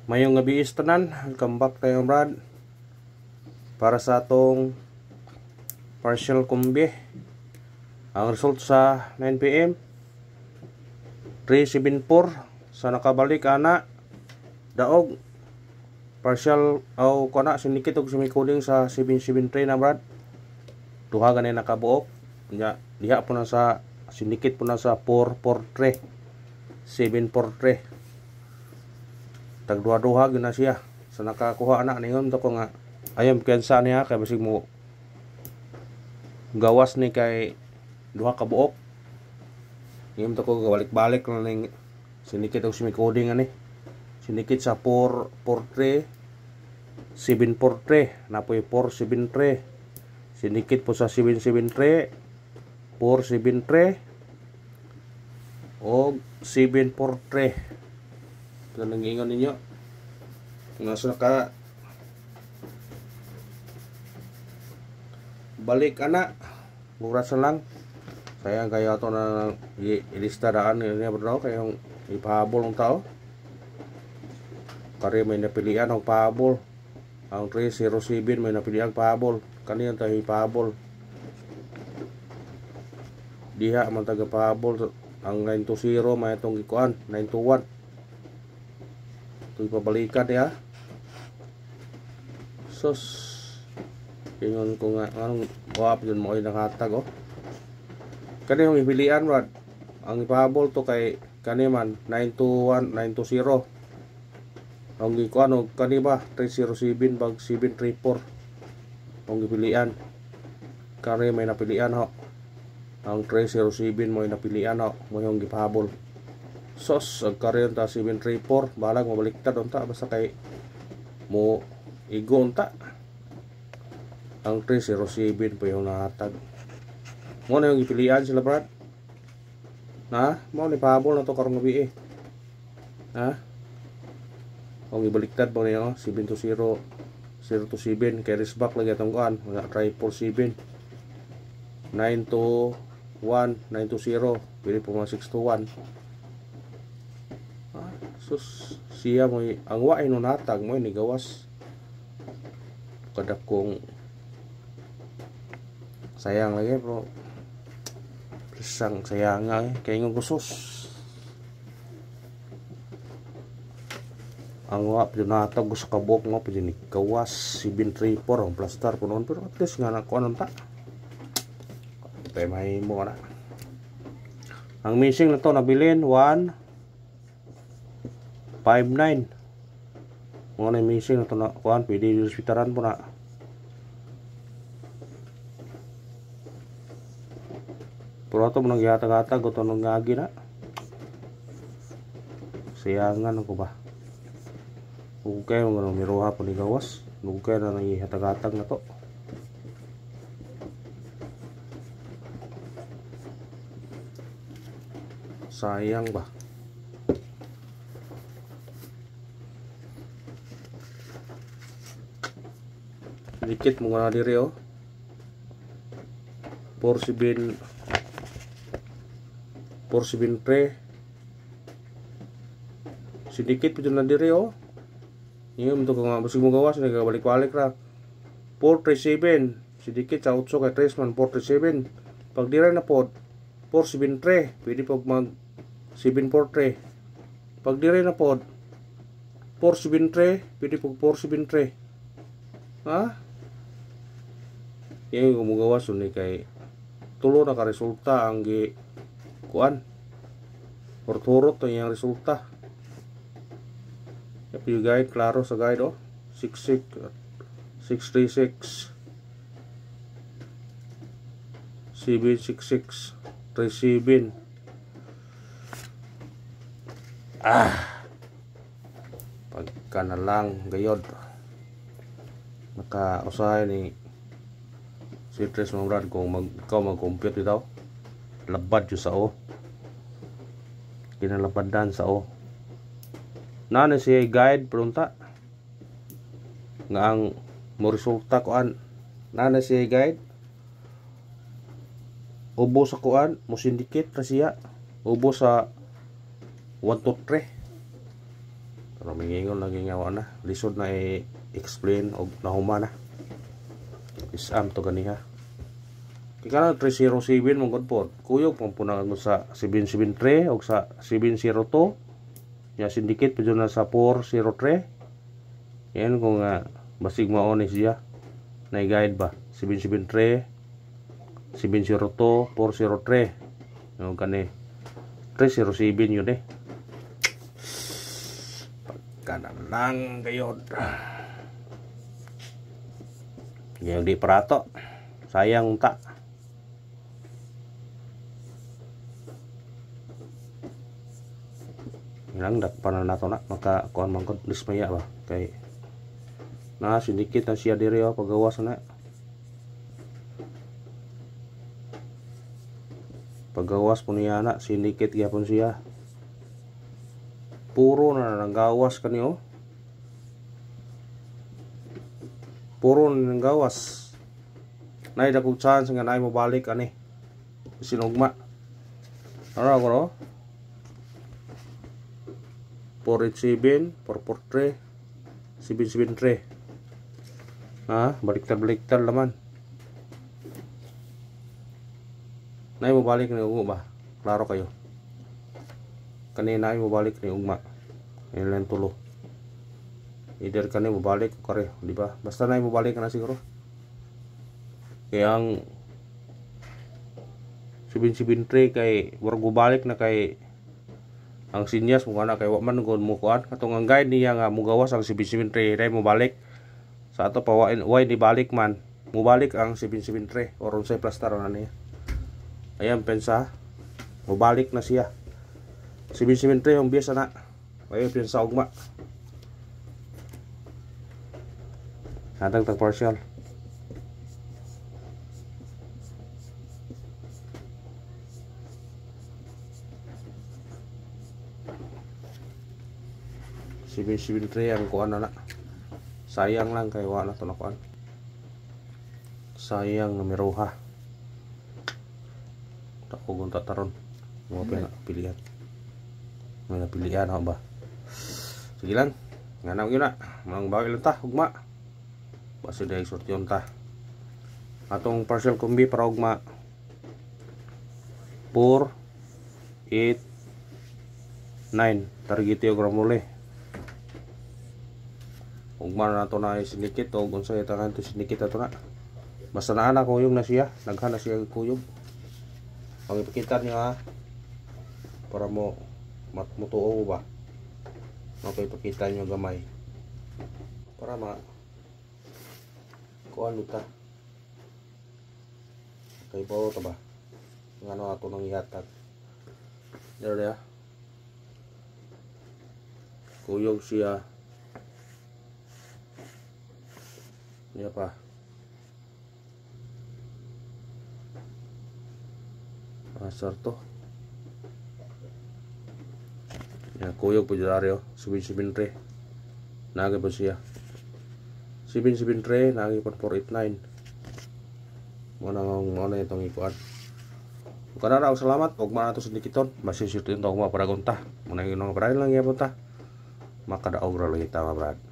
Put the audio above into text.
Mayong gabi tanan, welcome back tayo Brad para sa atong partial kumbi. Ang result sa 9 PM 374 sa nakabalik ana daog partial o kana sinikit og sumikuding sa 773 na Brad. Duha gani nakabuok. Nya diha po na sa sinikit po na sa 443 743. Tagduha-duha gyud na siya sa nakakuha na ningon to ko nga ayam kensa niya kay basig mo gawas ni kay duha ka buok. Ngim to ko balik-balik na ning sinikit og sumikuding ani sinikit sa 443 743 napoy 473 sinikit po sa 773 473 o 743. Ito nang ingon ninyo nasa naka balik ana buras lang sayang kayo ito na ilista daan niya bro kayong ipahabol ng tao kari may napilian ng pahabol ang 307 may napilian pahabol kanina tayo ipahabol diha man taga pahabol ang 920 may itong ikuan 921 ito ipabalikan ya sus ingon ko nga anong wap dyan mo ay nakatag oh kani yung ipilian Rod ang ipahabol to kay kani man 921 920 ang ikuan o kani ba 307 bag 734 ang ipilian kani may napilian ho ang 307 mo ay napilian ho mo yung ipahabol sos ang karyon ta 734 balag mabaliktad unta basta kay mo igo unta ang 307 pa yung nahatag mo na yung ipilian sila Brad na mo ni pahabol na to karong gabi ha ang ibaliktad ba niya 720 027 kay risback lagi atong kuan mga 347 921 920 pili po mga 621 sus siya mo ang waay no natag mo ni gawas kada kong sayang lagi bro pisang sayang nga kay ngong gusos ang wa pud natag sa kabok mo pud ni gawas 734 ang plaster po noon pero at least nga na ko anong ta pay may mo na ang missing na to nabilin 159 mga na missing na ito na kuhan pwede hospitaran po na pero ito mo nang ihatag-hatag ito nang ngagi na sayangan ako ba okay mga nang miruha po ni gawas okay na nang ihatag-hatag na to sayang ba dikit mo nga diri oh 473 sidikit po dyan na diri oh yun ito nga basig mo gawas nagabalik-balik ra 437 sidikit sa 8 kay 3 man 437 pag dira na po 473 pwede pag mag 743 pag dira na po 473 pwede pag 473 ha yung gumugawas ni kay tulo na ka resulta ang gi kuan turturot to yung resulta yung guide klaro sa guide oh 66 636 766 37 pagka na lang gayod naka-usahay ni si Tres mga Brad kung ikaw mag-compute ito labad yung sao kinalabadan sao na siya guide perunta nga ang mo resulta kuan na siya guide ubo sa kuan mo syndicate ra siya ubo sa 1 to 3 Pero mingingon lagi nga na. Lisod na i-explain o nahuma na. Isam to ganiha. Kaya 307 mong po. Kuyog pang punang sa 773 o sa 702. Ya syndicate pa na sa 403. Yan kung basig maonis siya. Na-guide ba? 773, 702, 403. Yung kani 307 yun Pagkanan lang gayon. Yung di parato. Sayang ta. Ilang dakpan na nato na. Makakuan mangkot dismaya ba? Kay na sindikit na siya diri pagawas na. Pagawas po niya na sindikit gyapon siya. Puro na nanggawas kaniyo. Puro na nanggawas. Nay dakog chance nga nay mo balik ani. Sinugma. Ara ko 487, 443, 773. Baliktad naman. Nay mo balik ni ugma ba? Klaro kayo. Kanina ay mo balik ni ugma. Ilan tulo. Either kanina mo balik o kare, di ba? Basta nay mo balik na siguro. Kaya ang 773 kay wargo balik na kay ang sinyas mo kana kay wa man gon mo kuan katong ang guide niya nga mugawas ang 773 dai mo balik. Sa ato pa why di balik man mubalik ang 773 or unsay plastar na niya. Ayan pensa mubalik na siya 773 yung biasa na ayo pensa ugma hadang tag partial 773 ang kuan na. Sayang lang kay wala to na kuan. Sayang numero ha. Takog unta taron. Mo pilihan. May napilihan ha ba. Sige lang. Nganaw gyud na. Mang bagay lang ta ugma. Basta dai sortyon ta. Atong partial combi para ugma 4 8 9 target yo gramole. Ugma na to na sinikit o unsay tangan to sinikit ato na. Basta na ana kuyog na siya, naghana siya kuyog. Ang ipakita niya para mo mutuo ba. Mapipakita niyo gamay. Para kuan ta. Kay bawo ta ba. Ngano ato nang ihatag. There. Kuyog siya. Niya pa. Asar to. Ya kuyog po diaryo 773. Nagi po siya. 773 nagi po 489. Mo na itong ikuan. Kana ra salamat og man ato sa dikiton. Basi sirtin to og para gunta. Muna yung nang lang gyapon ta. Makadaog ra lang ita brad.